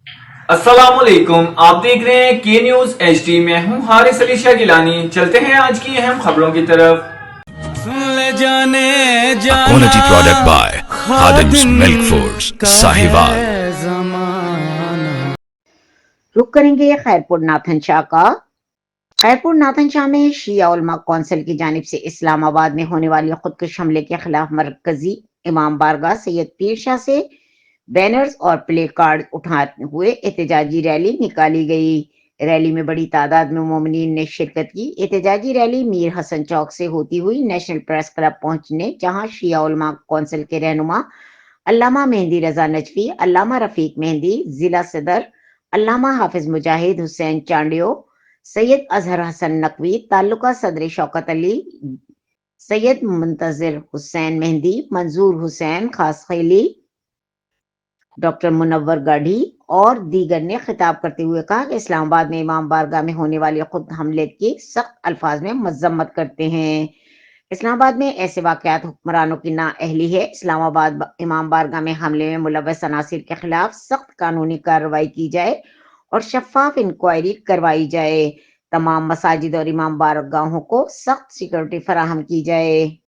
السلام علیکم، آپ دیکھ رہے ہیں کے نیوز ایچ ڈی. میں ہوں حارث علی شاہ گیلانی. چلتے ہیں آج کی اہم خبروں کی طرف. لے جانے A جانا quality product by Khadim's Khadim Milk Foods, کا Sahiwal. ہے زمانہ. رخ کریں گے خیرپور ناتھن شاہ کا. خیرپور ناتھن شاہ میں شیعہ علماء کونسل کی جانب سے اسلام آباد میں ہونے والی خودکش حملے کے خلاف مرکزی امام بارگاہ سید پیر شاہ سے بینرز اور پلے کارڈ اٹھاتے ہوئے احتجاجی ریلی نکالی گئی. ریلی میں بڑی تعداد میں مومنین نے شرکت کی. احتجاجی ریلی میر حسن چوک سے ہوتی ہوئی نیشنل پریس کلب پہنچنے، جہاں شیعہ علماء کونسل کے رہنما علامہ مہندی رضا نجفی، علامہ رفیق مہندی، ضلع صدر علامہ حافظ مجاہد حسین چانڈیو، سید اظہر حسن نقوی، تعلقہ صدر شوکت علی، سید منتظر حسین مہندی، منظور حسین خاص خیلی، ڈاکٹر منور گاڑھی اور دیگر نے خطاب کرتے ہوئے کہا کہ اسلام آباد میں امام بارگاہ میں ہونے والے خود حملے کی سخت الفاظ میں مذمت کرتے ہیں. اسلام آباد میں ایسے واقعات حکمرانوں کی نااہلی ہے. اسلام آباد امام بارگاہ میں حملے میں ملوث عناصر کے خلاف سخت قانونی کارروائی کی جائے اور شفاف انکوائری کروائی جائے. تمام مساجد اور امام بارگاہوں کو سخت سیکورٹی فراہم کی جائے.